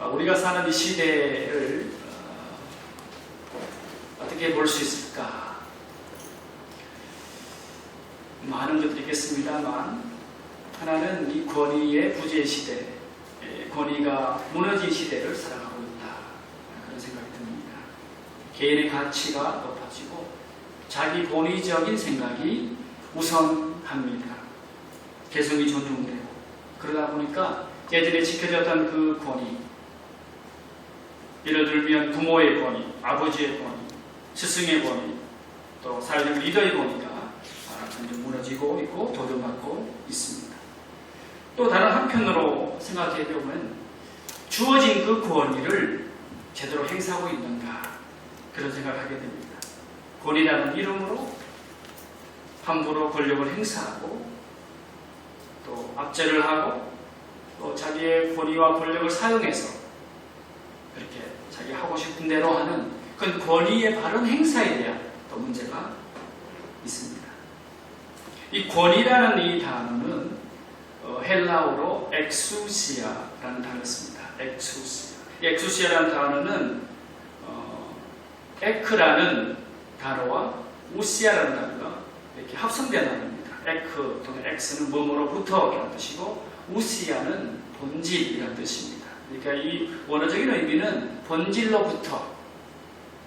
우리가 사는 이 시대를 어떻게 볼 수 있을까? 많은 것들이 있겠습니다만 하나는 이 권위의 부재 시대, 권위가 무너진 시대를 살아가고 있다, 그런 생각이 듭니다. 개인의 가치가 높아지고 자기 본위적인 생각이 우선합니다. 개성이 존중되고, 그러다 보니까 예전에 지켜졌던 그 권위, 예를 들면 부모의 권위, 아버지의 권위, 스승의 권위, 또 사회적 리더의 권위가 무너지고 있고 도전받고 있습니다. 또 다른 한편으로 생각해 보면 주어진 그 권위를 제대로 행사하고 있는가, 그런 생각을 하게 됩니다. 권위라는 이름으로 함부로 권력을 행사하고 또 압제를 하고 또 자기의 권위와 권력을 사용해서 그렇게 자기 하고 싶은 대로 하는 그 권위의 바른 행사에 대한 또 문제가 있습니다. 이 권위라는 이 단어는 헬라어로 엑수시아라는 단어를 씁니다. 엑수시아라는 단어는 에크라는 단어와 우시아라는 단어가 이렇게 합성된 단어입니다. 에크 또는 엑스는 뭐뭐로부터라는 뜻이고 우시아는 본질이라는 뜻입니다. 그러니까 이 원어적인 의미는 본질로부터,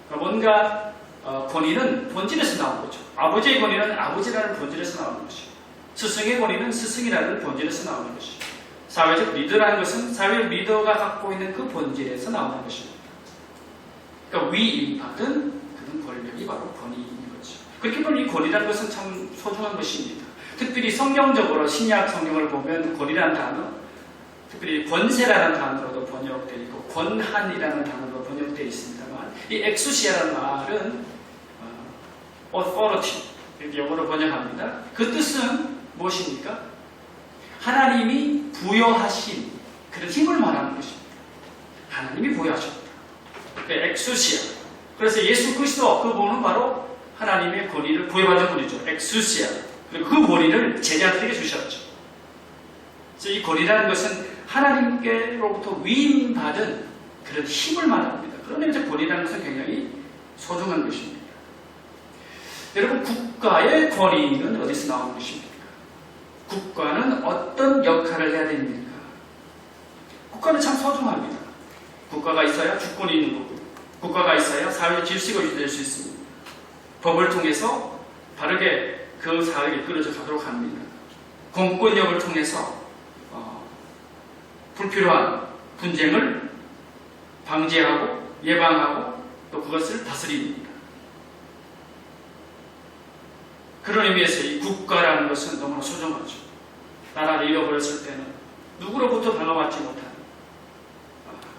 그러니까 뭔가 권위는 본질에서 나온 거죠. 아버지의 권위는 아버지라는 본질에서 나오는 것이고, 스승의 권위는 스승이라는 본질에서 나오는 것이고, 사회적 리더라는 것은 사회적 리더가 갖고 있는 그 본질에서 나오는 것입니다. 그러니까 위임받은 그런 권력이 바로 권위인 거죠. 그렇게 보면 이 권위라는 것은 참 소중한 것입니다. 특별히 성경적으로 신약 성경을 보면 권위라는 단어, 특별히 권세라는 단어로도 번역되어 있고 권한이라는 단어로 번역되어 있습니다만, 이 엑수시아라는 말은 authority, 이렇게 영어로 번역합니다. 그 뜻은 무엇입니까? 하나님이 부여하신 그런 힘을 말하는 것입니다. 하나님이 부여하셨다. 엑수시아. 그래서 예수 그리스도, 그분은 바로 하나님의 권위를 부여받은 분이죠. 엑수시아. 그리고 그 권위를 제자들에게 주셨죠. 그래서 이 권위라는 것은 하나님께로부터 위임받은 그런 힘을 말합니다. 그런 의미에서 권위라는 것은 굉장히 소중한 것입니다. 여러분, 국가의 권위는 어디서 나오는 것입니까? 국가는 어떤 역할을 해야 됩니까? 국가는 참 소중합니다. 국가가 있어야 주권이 있는 거고, 국가가 있어야 사회적 질서가 유지될 수 있습니다. 법을 통해서 바르게 그 사회가 이끌어져 가도록 합니다. 공권력을 통해서 불필요한 분쟁을 방지하고 예방하고 또 그것을 다스립니다. 그런 의미에서 이 국가라는 것은 너무나 소중하죠. 나라를 잃어버렸을 때는 누구로부터 방어받지 못한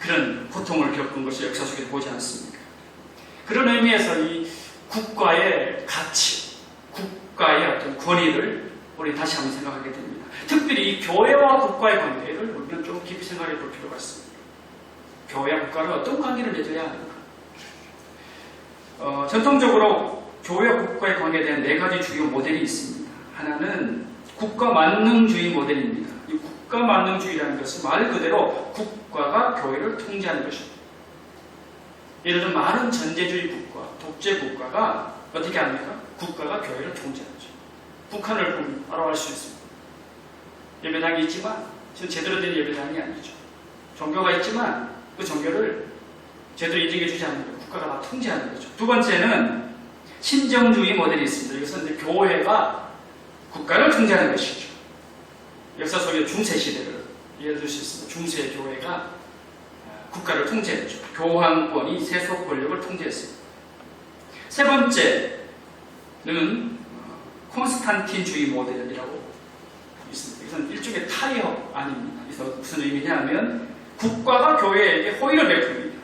그런 고통을 겪은 것을 역사 속에 보지 않습니까? 그런 의미에서 이 국가의 가치, 국가의 어떤 권위를 우리 다시 한번 생각하게 됩니다. 특별히 이 교회와 국가의 관계를 우리는 좀 깊이 생각해 볼 필요가 있습니다. 교회와 국가는 어떤 관계를 맺어야 하는가? 전통적으로 교회와 국가의 관계에 대한 네 가지 주요 모델이 있습니다. 하나는 국가만능주의 모델입니다. 이 국가만능주의라는 것은 말 그대로 국가가 교회를 통제하는 것입니다. 예를 들어 많은 전제주의 국가, 독재 국가가 어떻게 합니까? 국가가 교회를 통제하죠. 북한을 알아볼 수 있습니다. 예배당이 있지만 제대로 된 예배당이 아니죠. 종교가 있지만 그 종교를 제대로 인정해 주지 않는 거예요. 국가가 다 통제하는 거죠. 두 번째는 신정주의 모델이 있습니다. 이것은 이제 교회가 국가를 통제하는 것이죠. 역사 속의 중세시대를 예를 들 수 있습니다. 중세 교회가 국가를 통제했죠. 교황권이 세속 권력을 통제했습니다. 세 번째는 콘스탄틴주의 모델이라고 있습니다. 이것은 일종의 타협 아닙니다. 그래서 무슨 의미냐면 국가가 교회에게 호의를 베풉니다.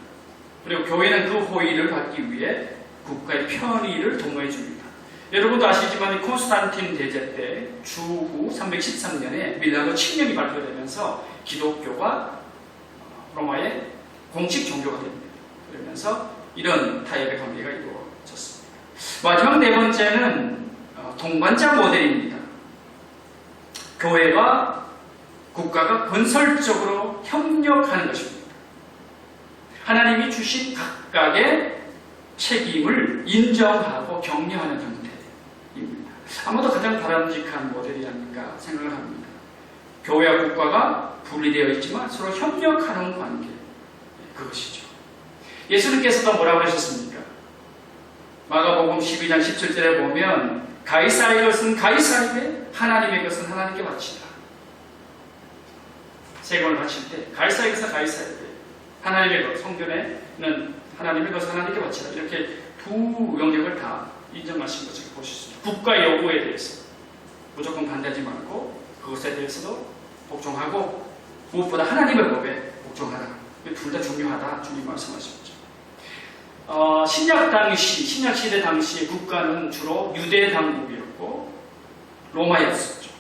그리고 교회는 그 호의를 받기 위해 국가의 편의를 도모해 줍니다. 여러분도 아시지만 이 콘스탄틴 대제 때 주후 313년에 밀라노 칙령이 발표되면서 기독교가 로마의 공식 종교가 됩니다. 그러면서 이런 타협의 관계가 이루어졌습니다. 마지막 네 번째는 동반자 모델입니다. 교회와 국가가 건설적으로 협력하는 것입니다. 하나님이 주신 각각의 책임을 인정하고 격려하는 형태입니다. 아마도 가장 바람직한 모델이 아닌가 생각을 합니다. 교회와 국가가 분리되어 있지만 서로 협력하는 관계, 그것이죠. 예수님께서도 뭐라고 하셨습니까? 마가복음 12장 17절에 보면 가이사의 것은 가이사에게, 하나님의 것은 하나님께 바치라. 세금을 바칠 때 가이사의 것은 가이사에게, 하나님의 것, 성경에는 하나님의 것은 하나님께 바치라. 이렇게 두 영역을 다 인정하신 것을 보실 수 있습니다. 국가의 요구에 대해서 무조건 반대하지 말고 그것에 대해서도 복종하고 무엇보다 하나님의 법에 복종하라. 둘 다 중요하다. 주님 말씀하셨죠. 신약 시대 당시의 국가는 주로 유대 당국이었고 로마였었죠.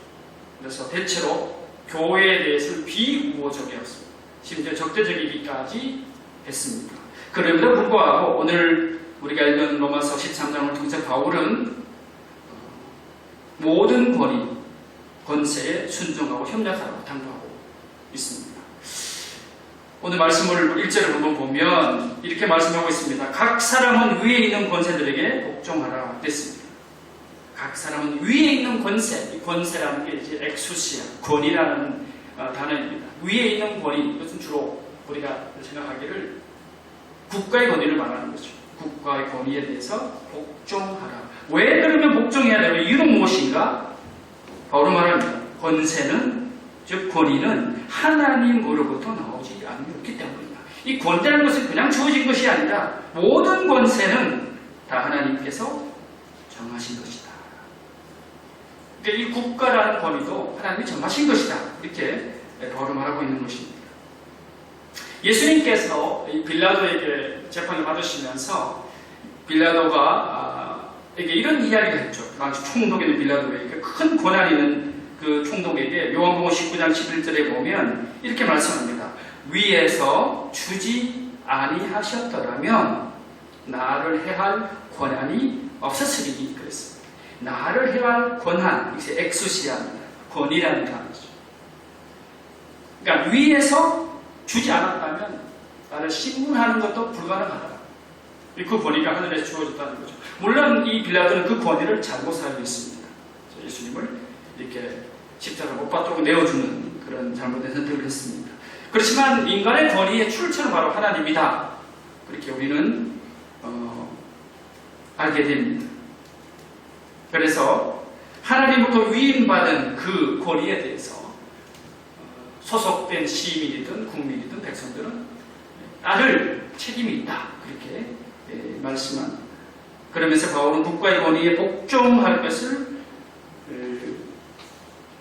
그래서 대체로 교회에 대해서는 비우호적이었습니다. 심지어 적대적이기까지 했습니다. 그럼에도 불구하고 오늘 우리가 읽은 로마서 13장을 통해서 바울은 모든 권위, 권세에 순종하고 협력하라고 당부하고 있습니다. 오늘 말씀을 1절을 한번 보면 이렇게 말씀하고 있습니다. 각 사람은 위에 있는 권세들에게 복종하라 됐습니다. 각 사람은 위에 있는 권세, 이 권세라는 게 이제 엑수시아, 권위라는 단어입니다. 위에 있는 권위, 이것은 주로 우리가 생각하기를 국가의 권위를 말하는 거죠. 국가의 권위에 대해서 복종하라. 왜 그러면 복종해야 되는 이유는 무엇인가? 바울은 말합니다. 권세는, 즉 권위는 하나님으로부터 나오지 않기 때문입니다. 이 권세라는 것은 그냥 주어진 것이 아니라 모든 권세는 다 하나님께서 정하신 것이다. 그러니까 이 국가라는 권위도 하나님이 정하신 것이다. 이렇게 바울은 말하고 있는 것입니다. 예수님께서 이 빌라도에게 재판을 받으시면서 빌라도가 에게 이런 이야기를 했죠. 당시 총독이 있는 빌라도에게, 큰 권한 있는 그 총독에게 요한복음 19장 11절에 보면 이렇게 말씀합니다. 위에서 주지 아니하셨더라면 나를 해할 권한이 없었으리니 그랬습니다. 나를 해할 권한, 이것이 엑수시아입니다. 권위라는 단어죠. 그러니까 위에서 주지 않았다면 나를 신문하는 것도 불가능하다. 그 권위가 하늘에서 주어졌다는 거죠. 물론 이 빌라도는 그 권위를 잘못 알고 있습니다. 예수님을 이렇게 십자가 못 받도록 내어주는 그런 잘못된 선택을 했습니다. 그렇지만 인간의 권위의 출처는 바로 하나님이다. 그렇게 우리는 알게 됩니다. 그래서 하나님부터 위임받은 그 권위에 대해서 소속된 시민이든 국민이든 백성들은 따를 책임이 있다. 그렇게 말씀합니다. 그러면서 바울은 국가의 권위에 복종할 것을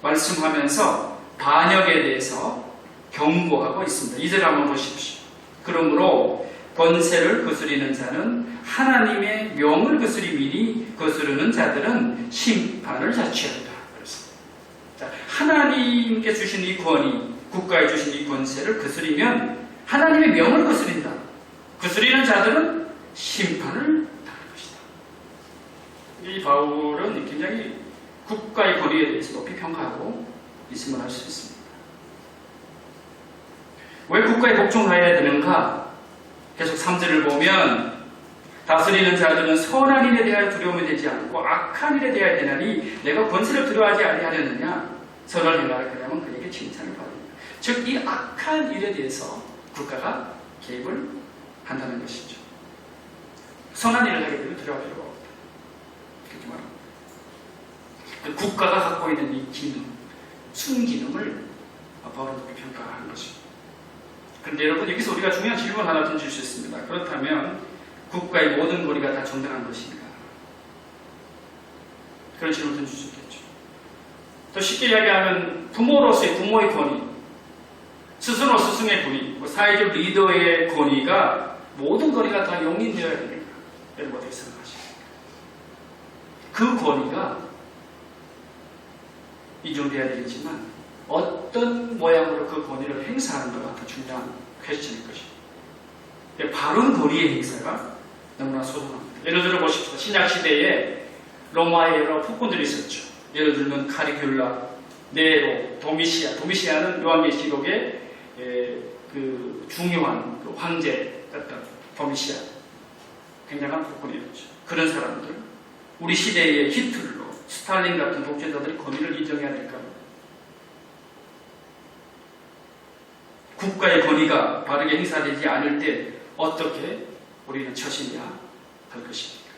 말씀하면서 반역에 대해서 경고하고 있습니다. 2절 한번 보십시오. 그러므로 권세를 거스리는 자는 하나님의 명을 거스리미니 거스르는 자들은 심판을 자취한다. 그렇습니다. 하나님께 주신 이 권위, 국가에 주신 이 권세를 거스리면 하나님의 명을 거스린다. 거스리는 자들은 심판을 당할 것이다. 이 바울은 굉장히 국가의 권위에 대해서 높이 평가하고 있음을 알 수 있습니다. 왜 국가에 복종하여야 되는가? 계속 3절을 보면 다스리는 자들은 선한 일에 대하여 두려움이 되지 않고 악한 일에 대하여 되나니 내가 권세를 두려워하지 아니하려느냐? 선을 행하라 그러면 그에게 칭찬을 받습니다. 즉 이 악한 일에 대해서 국가가 개입을 한다는 것이죠. 선한 일을 하게 되면 두려워할 필요가 없다. 그렇게 말합니다. 국가가 갖고 있는 이 기능, 순기능을 바울은 높이 평가하는 것입니다. 그런데 여러분 여기서 우리가 중요한 질문 하나 던질 수 있습니다. 그렇다면 국가의 모든 권위가 다 정당한 것인가? 그런 질문을 던질 수 있겠죠. 더 쉽게 이야기하면 부모로서의 부모의 권위, 스승으로 스승의 권위, 사회적 리더의 권위가 모든 권위가 다 용인되어야 됩니다. 여러분 어떻게 생각하십니까? 그 권위가 인정되어야 되겠지만 어떤 모양으로 그 권위를 행사하는가가 더 중요한 퀘스천일 것입니다. 바른 권위의 행사가 너무나 소중합니다. 예를 들어 보십시오. 신약시대에 로마의 여러 폭군들이 있었죠. 예를 들면 카리뷸라, 네로, 도미시아. 도미시아는 요한계시록의 그 중요한 그 황제, 어떤 도미시아, 굉장한 폭군이었죠. 그런 사람들, 우리 시대의 히틀러, 스탈린 같은 독재자들이 권위를 인정해야 될까? 국가의 권위가 바르게 행사되지 않을 때 어떻게 우리는 처신해야 할 것입니까?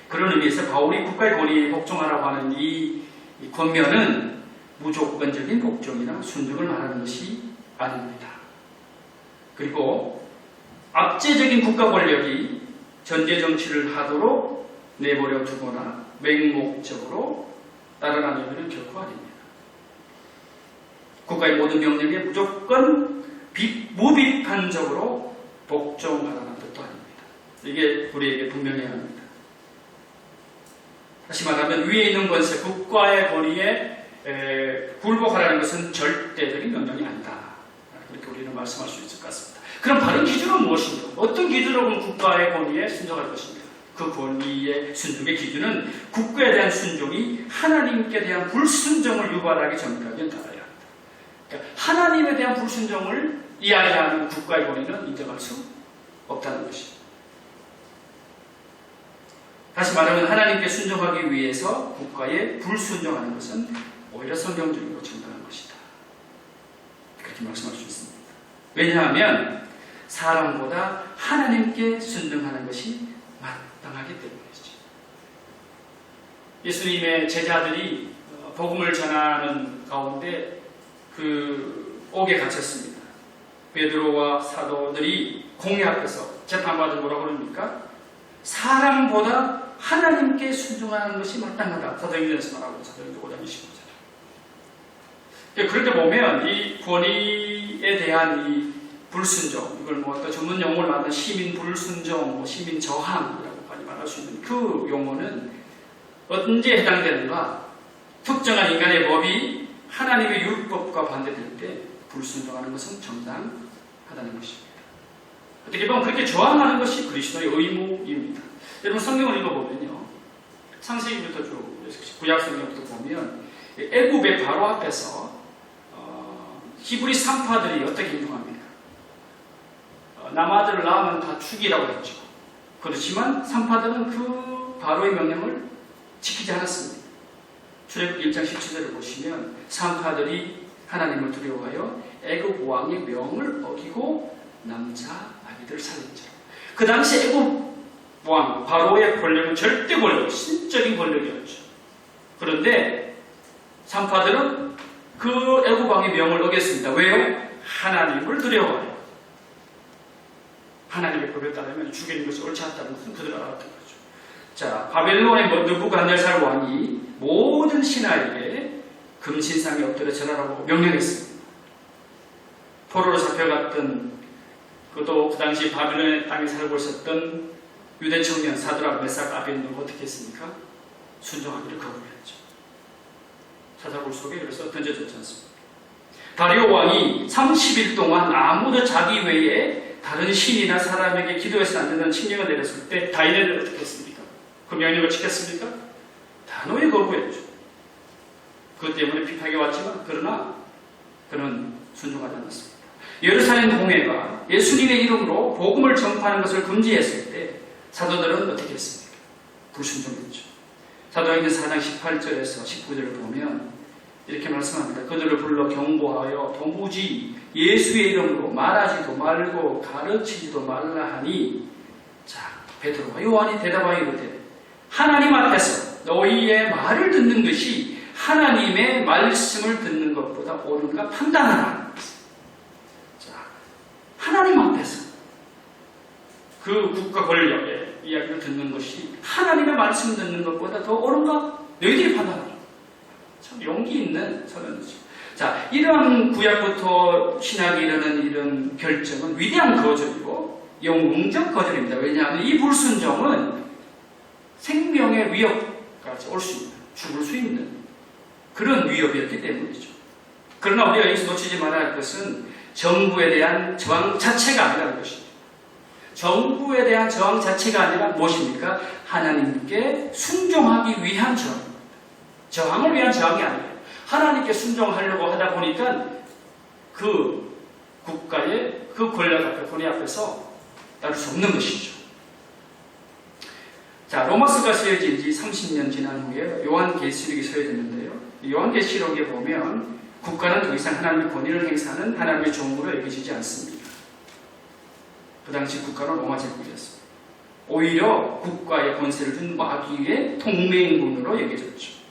그런 의미에서 바울이 국가의 권위에 복종하라고 하는 이 권면은 무조건적인 복종이나 순종을 말하는 것이 아닙니다. 그리고 압제적인 국가 권력이 전제 정치를 하도록 내버려 두거나 맹목적으로 따라가려면 결코 아닙니다. 국가의 모든 명령에 무조건 무비판적으로 복종하라는 뜻도 아닙니다. 이게 우리에게 분명해야 합니다. 다시 말하면 위에 있는 권세, 국가의 권위에 굴복하라는 것은 절대적인 명령이 아니다. 그렇게 우리는 말씀할 수 있을 것 같습니다. 그럼 바른 기준은 무엇입니까? 어떤 기준으로 국가의 권위에 순종할 것입니까? 그 권위의 순종의 기준은 국가에 대한 순종이 하나님께 대한 불순종을 유발하기 전까지는 달아야 합니다. 그러니까 하나님에 대한 불순종을 이야기하는 국가의 권위는 인정할 수 없다는 것입니다. 다시 말하면 하나님께 순종하기 위해서 국가에 불순종하는 것은 오히려 성경적으로 정당한 것이다. 그렇게 말씀할 수 있습니다. 왜냐하면 사람보다 하나님께 순종하는 것이 마땅하기 때문이죠. 예수님의 제자들이 복음을 전하는 가운데 그 옥에 갇혔습니다. 베드로와 사도들이 공회 앞에서 재판받은 뭐라고 그럽니까? 사람보다 하나님께 순종하는 것이 마땅하다. 사도행전에서 말하고 사도행전 5장 25절. 그렇게 보면 이 권위에 대한 이 불순종, 이걸 뭐 또 전문 용어를 말하는 시민 불순종, 뭐 시민 저항이라고까지 말할 수 있는 그 용어는 언제 해당되는가? 특정한 인간의 법이 하나님의 율법과 반대될 때 불순종하는 것은 정당하다는 것입니다. 어떻게 보면 그렇게 저항하는 것이 그리스도의 의무입니다. 여러분 성경을 읽어보면요, 창세기부터 쭉 구약 성경부터 보면 애굽의 바로 앞에서 히브리 산파들이 어떻게 행동합니까? 남아들을 낳으면 다 죽이라고 했죠. 그렇지만 산파들은 그 바로의 명령을 지키지 않았습니다. 출애굽 1장 17절을 보시면 산파들이 하나님을 두려워하여 애굽 왕의 명을 어기고 남자 아기들을 살렸죠. 그 당시 애굽 왕 바로의 권력은 절대 권력, 신적인 권력이었죠. 그런데 산파들은 그 애굽 왕의 명을 어겼습니다. 왜요? 하나님을 두려워해요. 하나님의 법에 따르면 죽이는 것이 옳지 않다는 것은 그들 알았던 거죠. 자, 바벨론의 느부갓네살 왕이 모든 신하에게 금신상에 엎드려 절하라고 명령했습니다. 포로로 잡혀갔던 그것도 그 당시 바벨론의 땅에 살고 있었던 유대 청년 사드락, 메삭, 아벤노가 어떻게 했습니까? 순종하기를 거부했죠. 사자굴 속에 그래서 던져졌지 않습니까? 다리오 왕이 30일 동안 아무도 자기 외에 다른 신이나 사람에게 기도해서는 안 된다는 칙령을 내렸을 때 다니엘은 어떻게 했습니까? 그 명령을 지켰습니까? 단호히 거부했죠. 그것 때문에 비판이 왔지만 그러나 그는 순종하지 않았습니다. 예루살렘 공회가 예수님의 이름으로 복음을 전파하는 것을 금지했을 때 사도들은 어떻게 했습니까? 불순종했죠. 사도행전 4장 18절에서 19절을 보면 이렇게 말씀합니다. 그들을 불러 경고하여 도무지 예수의 이름으로 말하지도 말고 가르치지도 말라 하니, 자, 베드로와 요한이 대답하여 이르되 하나님 앞에서 너희의 말을 듣는 것이 하나님의 말씀을 듣는 것보다 옳은가 판단하라. 자, 하나님 앞에서 그 국가 권력의 이야기를 듣는 것이 하나님의 말씀 듣는 것보다 더 옳은가? 너희들이 판단하라. 참 용기 있는 선언이죠. 자, 이런 구약부터 신학이 이르는 이런 결정은 위대한 거절이고 영웅적 거절입니다. 왜냐하면 이 불순종은 생명의 위협까지 올 수 있는, 죽을 수 있는 그런 위협이었기 때문이죠. 그러나 우리가 여기서 놓치지 말아야 할 것은 정부에 대한 저항 자체가 아니라는 것입니다. 정부에 대한 저항 자체가 아니라 무엇입니까? 하나님께 순종하기 위한 저항입니다. 저항을 위한 저항이 아니에요. 하나님께 순종하려고 하다 보니까 그 국가의 그 권력 앞에, 권위 앞에서 따를 수 없는 것이죠. 자, 로마서가 쓰여진 지 30년 지난 후에 요한계시록이 쓰여졌는데요. 요한계시록에 보면 국가는 더 이상 하나님의 권위를 행사하는 하나님의 종으로 여겨지지 않습니다. 그 당시 국가는 로마 제국이었습니다. 오히려 국가의 권세를 준 마귀의 동맹군으로 여겨졌죠.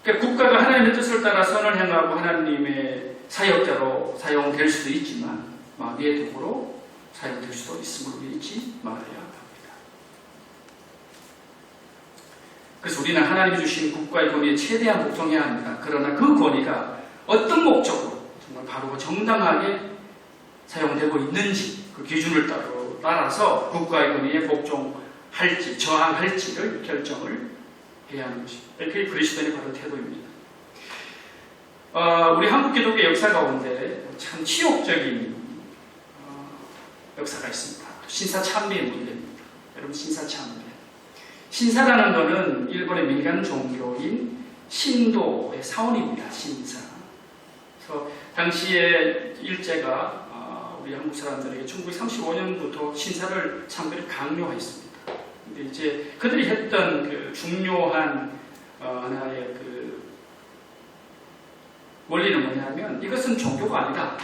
그러니까 국가가 하나님의 뜻을 따라 선을 행하고 하나님의 사역자로 사용될 수도 있지만 마귀의 도구로 사용될 수도 있음을 잊지 말아야 합니다. 그래서 우리는 하나님이 주신 국가의 권위에 최대한 복종해야 합니다. 그러나 그 권위가 어떤 목적으로 정말 바르고 정당하게 사용되고 있는지 그 기준을 따라서 국가의 권위에 복종할지 저항할지를 결정을 해야 하는 것입니다. 그게 그리스도인의 바른 태도입니다. 우리 한국 기독교 역사 가운데 참 치욕적인 역사가 있습니다. 신사참배의 문제입니다. 여러분, 신사참배. 신사라는 것은 일본의 민간 종교인 신도의 사원입니다. 신사. 그래서 당시에 일제가 우리 한국 사람들에게 1935년부터 신사를 참배를 강요했습니다. 근데 이제 그들이 했던 그 중요한 하나의 그 원리는 뭐냐면 이것은 종교가 아니다.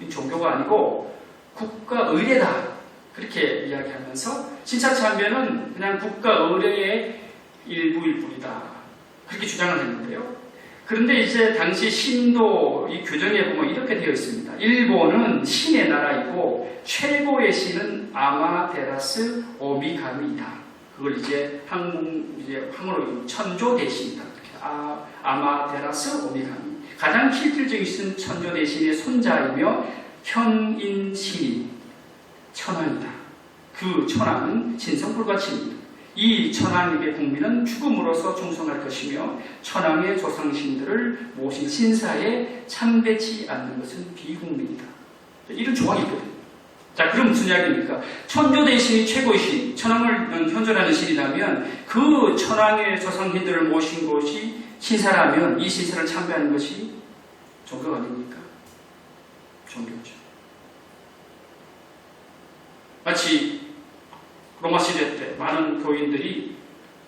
종교가 아니고 국가 의례다. 그렇게 이야기하면서 신사참배는 그냥 국가 의례의 일부일 뿐이다. 그렇게 주장을 했는데요. 그런데 이제 당시 신도 이 규정에 보면 이렇게 되어 있습니다. 일본은 신의 나라이고 최고의 신은 아마테라스 오미가미이다. 그걸 이제 한국어로 천조 대신이다. 아마테라스 오미가미. 가장 실질적인 신은 천조 대신의 손자이며 현인신이 천황이다. 그 천황은 신성불가침입니다. 이 천황에게 국민은 죽음으로써 충성할 것이며 천황의 조상신들을 모신 신사에 참배치 않는 것은 비국민이다. 이런 조항이 있거든요. 자, 그럼 무슨 이야기입니까? 천조 대신이 최고의 신, 천황을 현존하는 신이라면 그 천황의 조상신들을 모신 것이 신사라면 이 신사를 참배하는 것이 종교 아닙니까? 종교죠. 마치 로마 시대 때 많은 교인들이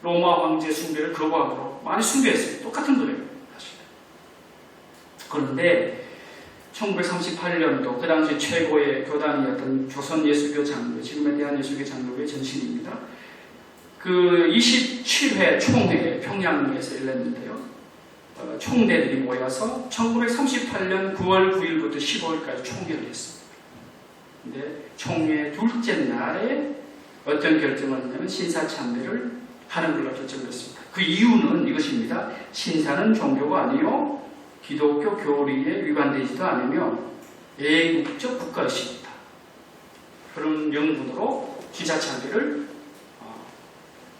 로마 황제 숭배를 거부함으로 많이 숭배했어요. 똑같은 거예요, 사실. 그런데 1938년도 그 당시 최고의 교단이었던 조선예수교 장로, 지금의 대한예수교 장로의 전신입니다. 그 27회 총회 평양에서 열렸는데요. 총대들이 모여서 1938년 9월 9일부터 15일까지 총회를 했습니다. 근데 총회 둘째 날에 어떤 결정을 했냐면 신사참배를 하는 걸로 결정했습니다. 그 이유는 이것입니다. 신사는 종교가 아니요 기독교 교리에 위반되지도 않으며 애국적 국가의식이다. 그런 명분으로 신사참배를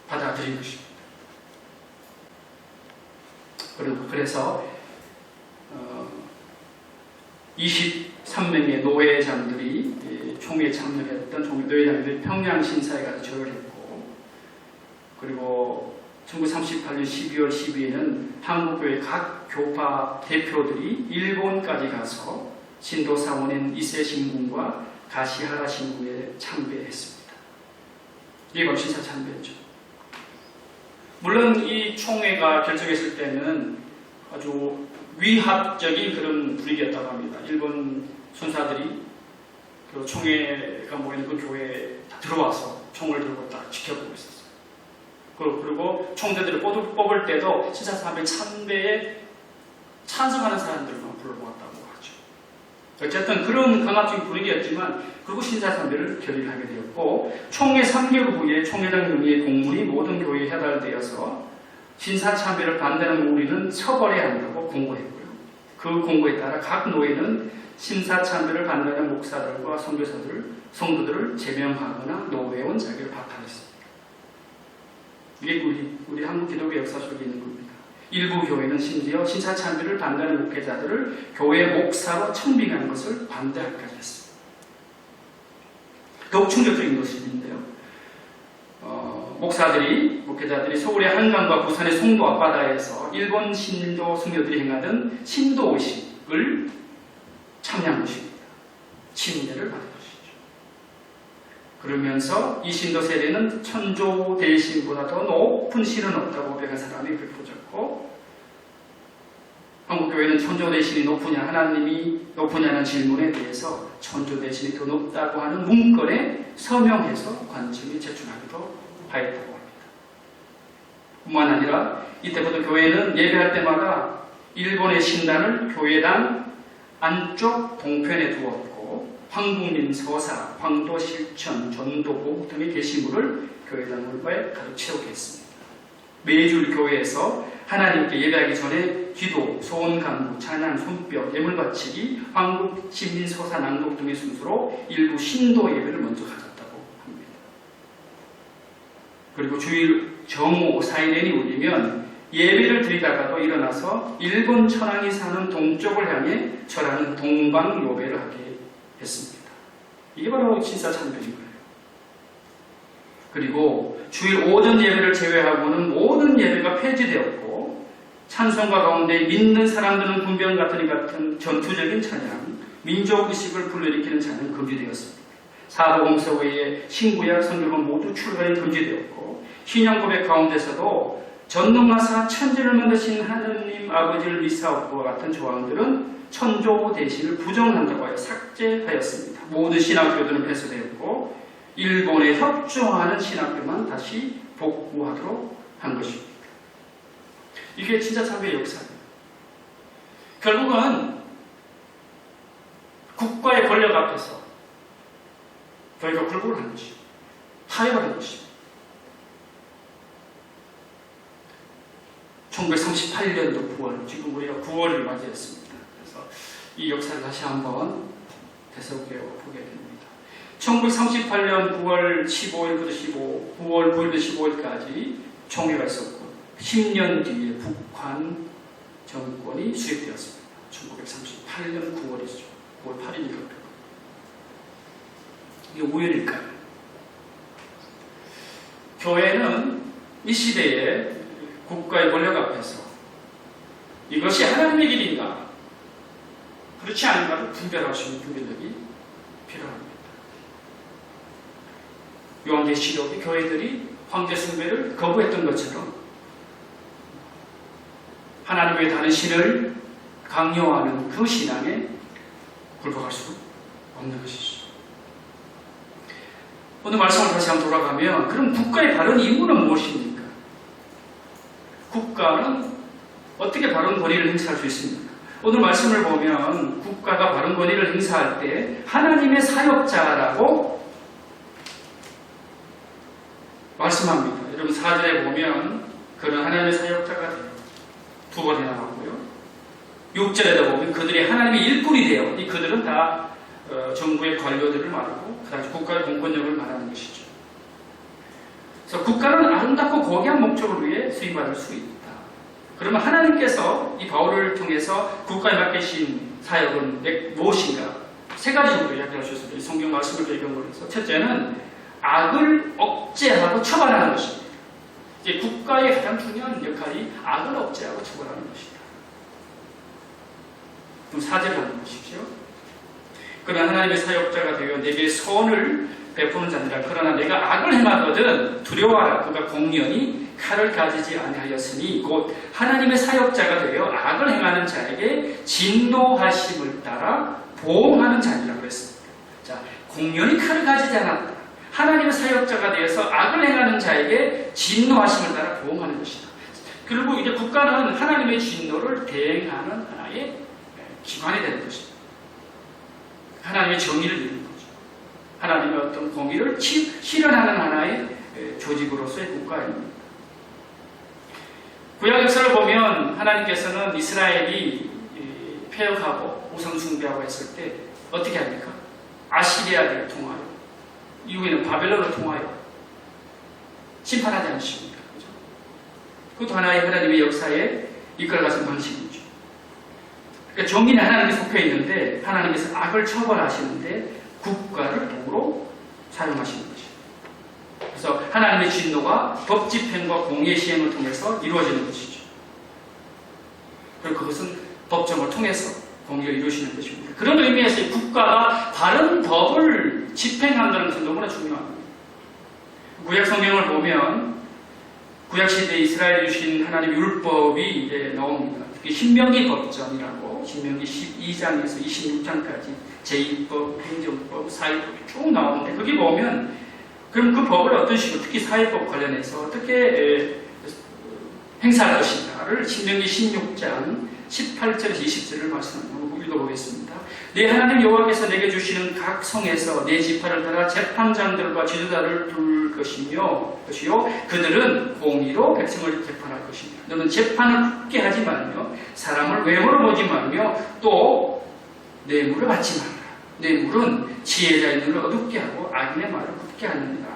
받아들인 것입니다. 그래서 23명의 노회장들이 총회에 참여했던 노회장들이 평양 신사에 가서 절을 했고, 그리고 1938년 12월 12일에는 한국교회 각 교파 대표들이 일본까지 가서 신도 사원인 이세 신궁과 가시하라 신궁에 참배했습니다. 이게 바로 신사 참배였죠. 물론 이 총회가 결정했을 때는 아주 위합적인 그런 분위기였다고 합니다. 일본 순사들이 그 총회가 모이는 그 교회에 다 들어와서 총을 들고 딱 지켜보고 있었어요. 그리고 총대들을 뽑을 때도 신사참배 참배에 찬성하는 사람들만 불러모았다고 하죠. 어쨌든 그런 강압적인 분위기였지만 그리고 신사참배를 결의를 하게 되었고, 총회 3개월 후에 총회장 명의의 공문이 모든 교회에 해달되어서 신사참배를 반대하는 무리는 처벌해야 한다고 공고했고요. 그 공고에 따라 각 노예는 신사참배를 반대하는 목사들과 성도들을 제명하거나 노예원 자격을 박탈했습니다. 이게 우리 한국 기독교 역사 속에 있는 겁니다. 일부 교회는 심지어 신사참배를 반대하는 목회자들을 교회 목사로 청빙하는 것을 반대하기까지 했습니다. 더욱 충격적인 것이 있는데요. 목회자들이 서울의 한강과 부산의 송도 앞바다에서 일본 신도 성도들이 행하던 신도의식을 참여한 것입니다. 침례를 받은 것이죠. 그러면서 이 신도 세례는 천조 대신보다 더 높은 신은 없다고 고백한 사람이 불포졌고, 한국교회는 천조 대신이 높으냐, 하나님이 높으냐는 질문에 대해서 천조 대신이 더 높다고 하는 문건에 서명해서 관청에 제출하기도 하였다고 합니다. 뿐만 아니라 이때부터 교회는 예배할 때마다 일본의 신단을 교회당 안쪽 동편에 두었고, 황국민 서사, 황도 실천, 전도보 등의 게시물을 교회당 물바에 가득 채우게 했습니다. 매주 교회에서 하나님께 예배하기 전에 기도, 소원 간구, 찬양, 손뼉, 예물 바치기, 황국 신민 서사 낭독 등의 순서로 일부 신도 예배를 먼저 가졌다고 합니다. 그리고 주일 정오 사이렌이 울리면 예배를 드리다가도 일어나서 일본 천황이 사는 동쪽을 향해 절하는 동방요배를 하게 했습니다. 이게 바로 진사 참배인 거예요. 그리고 주일 오전 예배를 제외하고는 모든 예배가 폐지되었고, 찬송가 가운데 믿는 사람들은 군병 같으니 같은 전투적인 찬양, 민족의식을 불러일으키는 찬양 금지되었습니다. 사복음서 외에 신구약 성경은 모두 출간이 금지되었고, 신앙 고백 가운데서도 전능하사 천지를 만드신 하느님 아버지를 믿사옵고와 같은 조항들은 천조 대신을 부정한다고 하여 삭제하였습니다. 모든 신학교들은 폐쇄되었고, 일본에 협조하는 신학교만 다시 복구하도록 한 것입니다. 이게 진짜 참배의 역사예요. 결국은 국가의 권력 앞에서 저희가 굴복을 한 것이죠. 타협을 한 것입니다. 1938년도 9월, 지금 우리가 9월을 맞이했습니다. 그래서 이 역사를 다시 한번 되새겨 보게 됩니다. 1938년 9월 15일부터 9월 9일부터 15일까지 총회가 있었고, 10년 뒤에 북한 정권이 수립되었습니다. 1938년 9월이죠. 9월 8일이니까. 이게 우연일까요? 교회는 이 시대에 국가의 권력 앞에서 이것이 하나님의 길인가, 그렇지 않은가를 분별할 수 있는 분별력이 필요합니다. 요한계시록의 교회들이 황제 숭배를 거부했던 것처럼 하나님 외에 다른 신을 강요하는 그 신앙에 굴복할 수 없는 것이죠. 오늘 말씀을 다시 한번 돌아가면, 그럼 국가의 바른 임무는 무엇입니까? 국가는 어떻게 바른 권위를 행사할 수 있습니까? 오늘 말씀을 보면 국가가 바른 권위를 행사할 때 하나님의 사역자라고 말씀합니다. 여러분 4절에 보면 그는 하나님의 사역자가 돼요. 두 번이나 나오고요. 6절에도 보면 그들이 하나님의 일꾼이 돼요. 이 그들은 다 정부의 관료들을 말하고 그 당시 국가의 공권력을 말하는 것이죠. 그래서 국가는 아름답고 고귀한 목적을 위해 수임받을 수 있다. 그러면 하나님께서 이 바울을 통해서 국가에 맡기신 사역은 무엇인가? 세 가지 정도 이야기할 수 있습니다. 이 성경 말씀을 배경으로 해서. 첫째는 악을 억제하고 처벌하는 것입니다. 이제 국가의 가장 중요한 역할이 악을 억제하고 처벌하는 것이다. 좀 사제를 한번 보십시오. 그러나 하나님의 사역자가 되어 내게 선을 베푸는 자니라. 그러나 내가 악을 행하거든 두려워하라. 그가 공연히 칼을 가지지 아니하였으니 곧 하나님의 사역자가 되어 악을 행하는 자에게 진노하심을 따라 보응하는 자니라고 했습니다. 자, 공연히 칼을 가지지 않았다. 하나님의 사역자가 되어서 악을 행하는 자에게 진노하심을 따라 보응하는 것이다. 그리고 이제 국가는 하나님의 진노를 대행하는 하나의 기관이 되는 것입니다. 하나님의 정의를 이루는 거죠. 하나님의 어떤 공의를 실현하는 하나의 조직으로서의 국가입니다. 구약 역사를 보면 하나님께서는 이스라엘이 폐역하고 우상숭배하고 했을 때 어떻게 합니까? 아시리아를 통하여, 이후에는 바벨론을 통하여 심판하지 않으십니까? 그죠? 그것도 하나의 하나님의 역사에 이끌어가신 방식이죠. 그러니까 정의는 하나님께 속해 있는데 하나님께서 악을 처벌하시는데 국가를 도구로 사용하시는 것이죠. 그래서 하나님의 진노가 법 집행과 공의 시행을 통해서 이루어지는 것이죠. 그리고 그것은 법정을 통해서 공의를 이루시는 것입니다. 그런 의미에서 국가가 바른 법을 집행한다는 것은 너무나 중요합니다. 구약 성경을 보면 구약시대 이스라엘에 주신 하나님의 율법이 이제 나옵니다. 특히 신명기 법전이라고 신명기 12장에서 26장까지 제2법, 행정법, 사회법이 쭉 나오는데 거기 보면 그럼 그 법을 어떤 식으로 특히 사회법 관련해서 어떻게 행사할 것인가를 신명기 16장 18절에서 20절을 말씀하고 읽어보겠습니다. 내 하나님 여호와께서 내게 주시는 각 성에서 내 지파를 따라 재판장들과 지도자를 둘 것이요 그들은 공의로 백성을 재판할 것이며 너는 재판을 굳게 하지 말며 사람을 외모로 보지 말며 또 뇌물을 받지 말라. 뇌물은 지혜자의 눈을 어둡게 하고 악인의 말을 굳게 하느니라.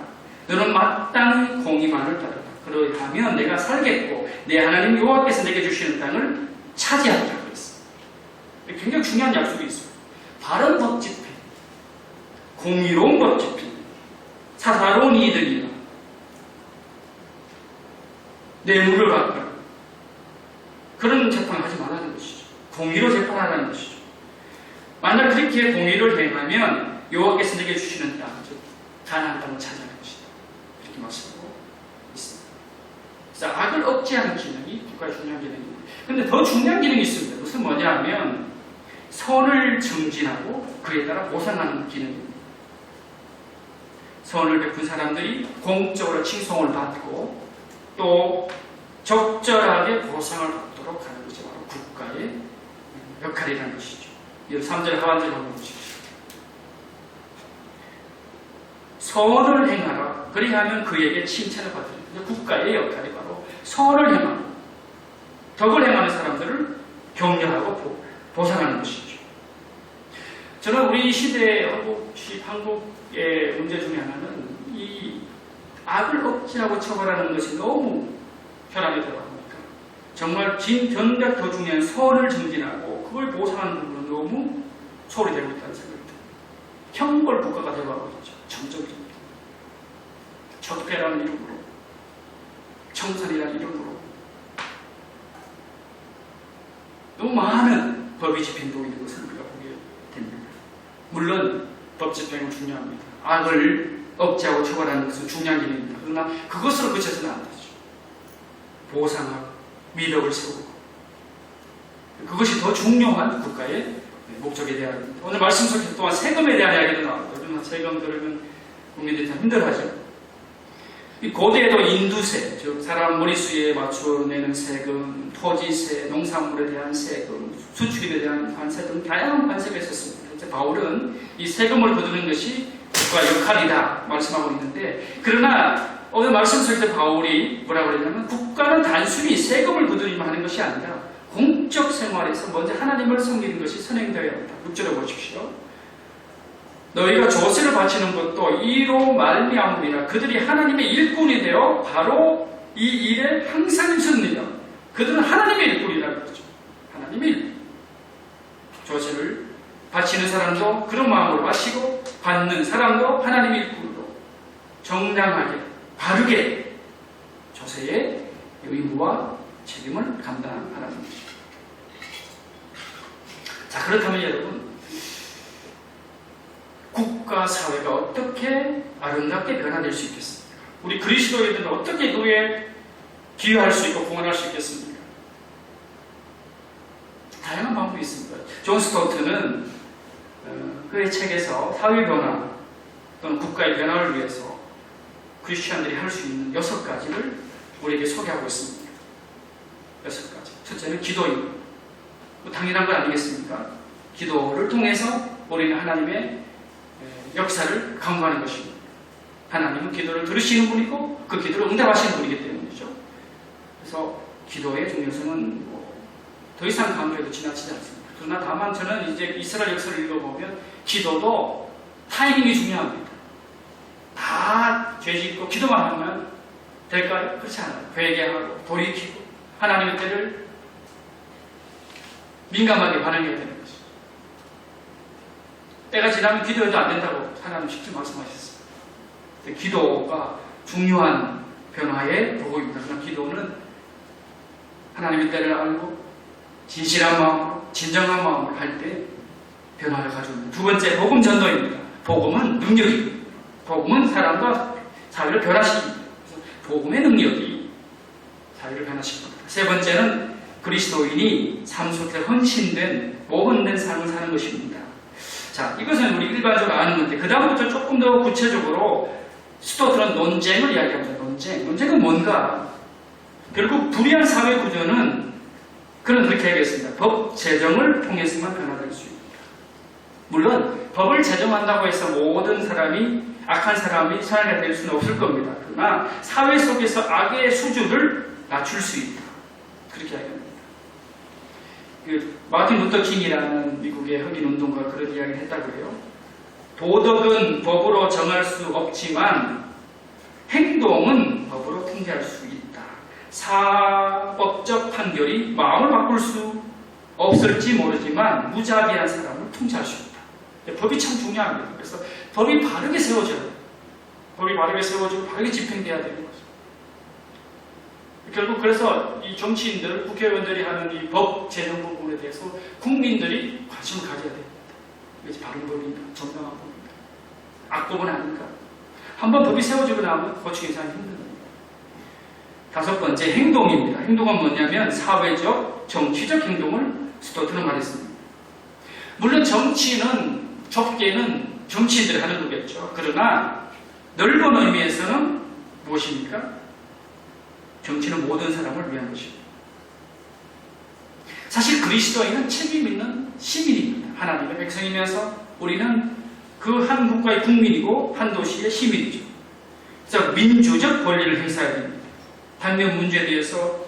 너는 마땅히 공의만을 따르라. 그러하면 내가 살겠고 내 하나님 여호와께서 내게 주시는 땅을 차지하리라고 했습니다. 굉장히 중요한 약속이 있어요. 바른 법 집행, 공의로운 법 집행, 사사로운 이들이나 뇌물을 받거나 그런 재판을 하지 말라는 것이죠. 공의로 재판하라는 것이죠. 만약 그렇게 공의를 행하면 여호와께서 내게 주시는 땅, 즉 가나안 땅을 차지하는 것이다. 이렇게 말씀하고 있습니다. 그래서 악을 억제하는 기능이 국가의 중요한 기능입니다. 그런데 더 중요한 기능이 있습니다. 그것은 뭐냐 하면 선을 증진하고 그에 따라 보상하는 기능입니다. 선을 베푼 사람들이 공적으로 칭송을 받고 또 적절하게 보상을 받도록 하는 것이 바로 국가의 역할이라는 것이죠. 3절 하반절 한번 보십시오. 선을 행하라. 그리하면 그에게 칭찬을 받으리라. 국가의 역할이 바로 선을 행하고 덕을 행하는 사람들을 격려하고 보상하는 것이죠. 저는 우리 시대의 한국의 문제 중에 하나는 이 악을 억제하고 처벌하는 것이 너무 혈압이 들어가니까 정말 진변각 더 중요한 선을 증진하고 그걸 보상하는 부분은 너무 소홀히 되고 있다는 생각이 듭니다. 형벌 국가가 되어가고 있죠. 점점 적폐라는 이름으로 청산이라는 이름으로 너무 많은 법이 집행되고 있는 것을 우리가 보게 됩니다. 물론 법 집행은 중요합니다. 악을 억제하고 처벌하는 것은 중요한 일입니다. 그러나 그것으로 그쳐서는 안 되죠. 보상하고 미덕을 세우고 그것이 더 중요한 국가의 목적에 대한 겁니다. 오늘 말씀 속에서 또한 세금에 대한 이야기도 나옵니다. 우리는 세금 들으면 국민들이 참 힘들어하죠. 고대에도 인두세, 즉 사람 머릿수에 맞추어 내는 세금, 토지세, 농산물에 대한 세금, 수출입에 대한 관세 등 다양한 관세가 있었습니다. 이제 바울은 이 세금을 거두는 것이 국가 역할이다 말씀하고 있는데, 그러나 오늘 말씀 속에서 바울이 뭐라고 그러냐면 국가는 단순히 세금을 거두기만 하는 것이 아니라 공적 생활에서 먼저 하나님을 섬기는 것이 선행되어야 한다. 6절을 보십시오. 너희가 조세를 바치는 것도 이로 말미암으리라. 그들이 하나님의 일꾼이 되어 바로 이 일에 항상 힘쓰느니라. 그들은 하나님의 일꾼이라고 그러죠. 하나님의 일꾼. 조세를 바치는 사람도 그런 마음으로 바치고 받는 사람도 하나님의 일꾼으로 정당하게 바르게 조세의 의무와 책임을 감당하라는 것입니다. 자, 그렇다면 여러분, 국가, 사회가 어떻게 아름답게 변화될 수 있겠습니까? 우리 그리스도인들은 어떻게 그에 기여할 수 있고 공헌할 수 있겠습니까? 다양한 방법이 있습니다. 존 스토트는 그의 책에서 사회 변화 또는 국가의 변화를 위해서 크리스천들이 할 수 있는 6가지를 우리에게 소개하고 있습니다. 6가지. 첫째는 기도입니다. 당연한 건 아니겠습니까? 기도를 통해서 우리는 하나님의 역사를 강구하는 것입니다. 하나님은 기도를 들으시는 분이고 그 기도를 응답하시는 분이기 때문이죠. 그래서 기도의 중요성은 더 이상 강조해도 지나치지 않습니다. 그러나 다만 저는 이제 이스라엘 역사를 읽어보면 기도도 타이밍이 중요합니다. 다 죄짓고 기도만 하면 될까요? 그렇지 않아요. 회개하고 돌이키고 하나님의 때를 민감하게 반응해야 되는 것이죠. 때가 지나면 기도해도 안 된다고 하나님 직접 말씀하셨어요. 기도가 중요한 변화의 도구입니다. 그러나 기도는 하나님의 때를 알고 진실한 마음으로 진정한 마음을 할 때 변화를 가져옵니다. 두 번째, 복음 전도입니다. 복음은 능력입니다. 복음은 사람과 사회를 변화시킵니다. 그래서 복음의 능력이 사회를 변화시킵니다. 세 번째는 그리스도인이 삶 속에 헌신된, 모범된 삶을 사는 것입니다. 자, 이것은 우리 일반적으로 아는 건데, 그 다음부터 조금 더 구체적으로 스토트는 논쟁을 이야기합니다. 논쟁은 뭔가? 결국 불의한 사회 구조는 그렇게 얘기했습니다. 법 제정을 통해서만 변화될 수 있다. 물론 법을 제정한다고 해서 모든 사람이, 악한 사람이 선하게 될 수는 없을 겁니다. 그러나 사회 속에서 악의 수준을 낮출 수 있다. 그렇게 이야기합니다. 마틴 루터 킹이라는 미국의 흑인 운동가 그런 이야기를 했다고 해요. 도덕은 법으로 정할 수 없지만 행동은 법으로 통제할 수 있다. 사법적 판결이 마음을 바꿀 수 없을지 모르지만 무자비한 사람을 통제할 수 있다. 법이 참 중요합니다. 그래서 법이 바르게 세워져야 돼요. 법이 바르게 세워지고 바르게 집행돼야 되는 거죠. 결국 그래서 이 정치인들, 국회의원들이 하는 이 법 제정 부분에 대해서 국민들이 관심을 가져야 됩니다. 이게 바른 법인가, 정당한 법인가, 악법은 아닌가. 한번 법이 세워지고 나면 고치기 참 힘든 겁니다. 다섯 번째, 행동입니다. 행동은 뭐냐면 사회적, 정치적 행동을 스토트는 말했습니다. 물론 정치는, 좁게는 정치인들이 하는 거겠죠. 그러나 넓은 의미에서는 무엇입니까? 정치는 모든 사람을 위한 것입니다. 사실 그리스도인은 책임 있는 시민입니다. 하나님의 백성이면서 우리는 그 한 국가의 국민이고 한 도시의 시민이죠. 그래서 민주적 권리를 행사해야 됩니다. 당면 문제에 대해서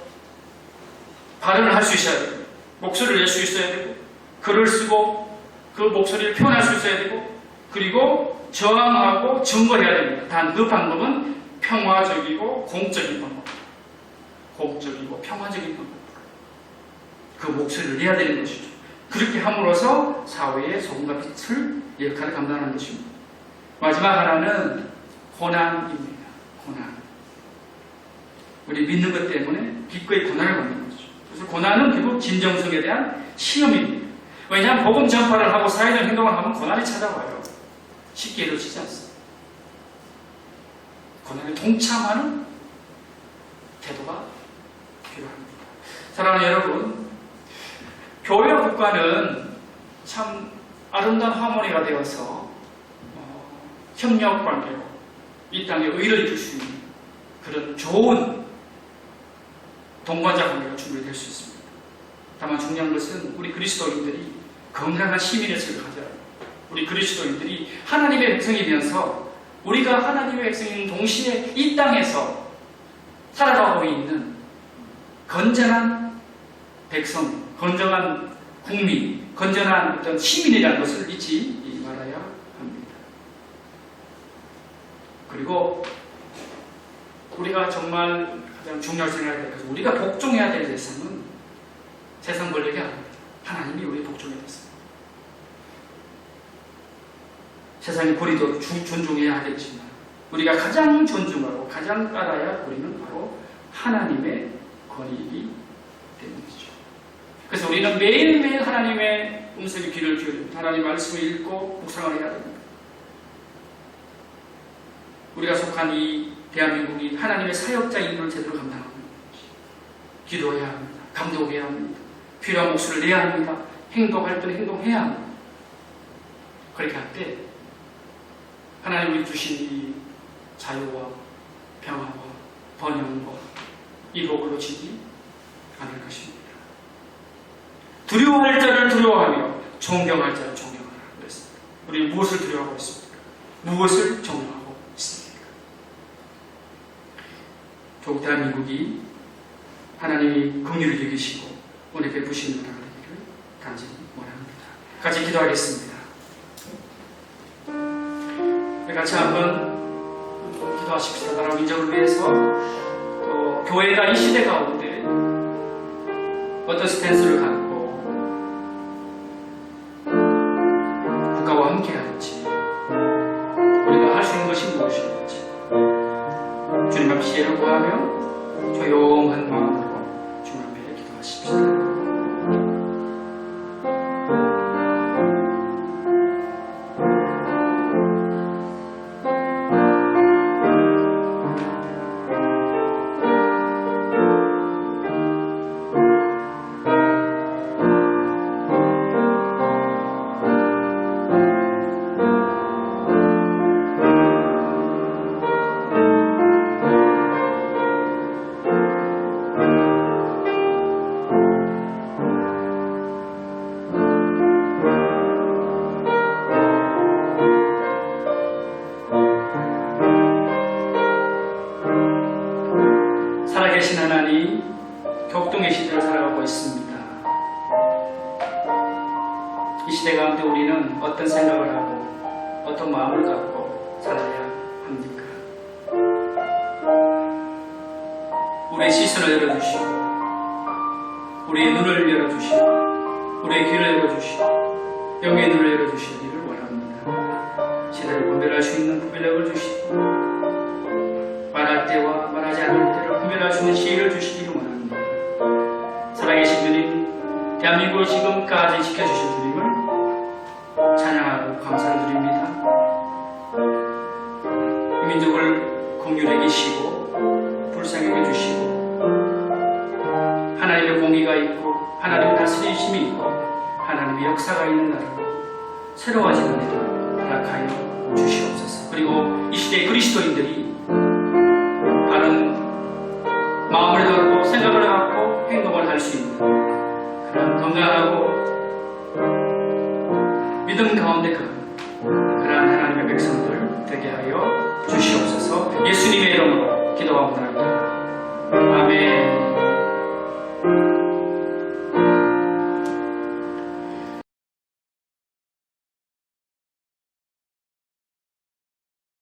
발언을 할 수 있어야 되고, 목소리를 낼 수 있어야 되고, 글을 쓰고 그 목소리를 표현할 수 있어야 되고, 그리고 저항하고 증거해야 됩니다. 단 그 방법은 평화적이고 공적인 방법. 공적이고 평화적인 방법. 그 목소리를 내야 되는 것이죠. 그렇게 함으로써 사회의 소금과 빛을 역할을 감당하는 것입니다. 마지막 하나는 고난입니다. 고난. 우리 믿는 것 때문에 기꺼이 고난을 받는 거죠. 그래서 고난은 결국 진정성에 대한 시험입니다. 왜냐하면 복음 전파를 하고 사회적 행동을 하면 고난이 찾아와요. 쉽게 이루어지지 않습니다. 고난에 동참하는 태도가 필요합니다. 사랑하는 여러분, 교회와 국가는 참 아름다운 하모니가 되어서 협력 관계로 이 땅에 의를 줄 수 있는 그런 좋은 동반자 관계가 준비될 수 있습니다. 다만 중요한 것은 우리 그리스도인들이 건강한 시민의 질을 가져야 합니다. 우리 그리스도인들이 하나님의 백성이면서 우리가 하나님의 백성인 동시에 이 땅에서 살아가고 있는 건전한 백성, 건전한 국민, 건전한 어떤 시민이라는 것을 잊지 말아야 합니다. 그리고 우리가 정말 가장 중요하게 생각해야 될 것은 우리가 복종해야 될 대상은 세상 권력이 아닙니다. 하나님이 우리 복종해야 됐습니다. 세상의 권리도 존중해야 하겠지만 우리가 가장 존중하고 가장 따라야 우리는 바로 하나님의 권위이기 때문이죠. 그래서 우리는 매일매일 하나님의 음성에 귀를 기울입니다. 하나님 말씀을 읽고 묵상을 해야 됩니다. 우리가 속한 이 대한민국이 하나님의 사역자인 임무를 제대로 감당하고 있는 것입니다. 기도해야 합니다. 감독해야 합니다. 필요한 목소리를 내야 합니다. 행동할 때는 행동해야 합니다. 그렇게 할 때 하나님이 주신 이 자유와 평화와 번영과 이 복을 놓치지 않을 것입니다. 두려워할 자를 두려워하며 존경할 자를 존경하라 그랬습니다. 우리 무엇을 두려워하고 있습니까? 무엇을 존경하고 있습니까? 조국 대한민국이 하나님이 긍휼을 여기시고 은혜 베푸시는 나라가 되기를 간절히 원합니다. 같이 기도하겠습니다. 같이 한번 기도하십시다. 나라 민족을 위해서 또 교회가 이 시대 가운데 어떤 스탠스를 갖고 국가와 함께 할지 우리가 할 수 있는 것이 무엇인지 주님 앞에 지혜를 구하며 조용한 마음으로 주님 앞에 기도하십시다. 많이 격동의 시대를 살아가고 있습니다. 이 시대 가운데 우리는 어떤 생각을 하고 어떤 마음을 갖고 살아야 합니까? 우리의 시선을 열어주시고 우리의 눈을 열어주시고 우리의 귀를 열어주시고 영의 눈을 열어주시기를 원합니다. 시대를 분별할 수 있는 분별력을 주시고 말할 때와 말하지 않을 때를 구별할 수 있는 지혜를 주시기를 원합니다. 살아계신 주님, 대한민국을 지금까지 지켜주신 주님을 찬양하고 감사를 드립니다. 이 민족을 긍휼히 계시고 불쌍히 해주시고 하나님의 공의가 있고 하나님의 다스리심이 있고 하나님의 역사가 있는 나라로 새로워지는 일을 허락하여 주시옵소서. 그리고 이 시대의 그리스도인들이 바른 마음을 갖고 생각을 갖고 행동을 할 수 있는 그런 건강하고 믿음 가운데 그러한 하나님의 백성들 되게 하여 주시옵소서. 예수님의 이름으로 기도하옵나이다. 아멘.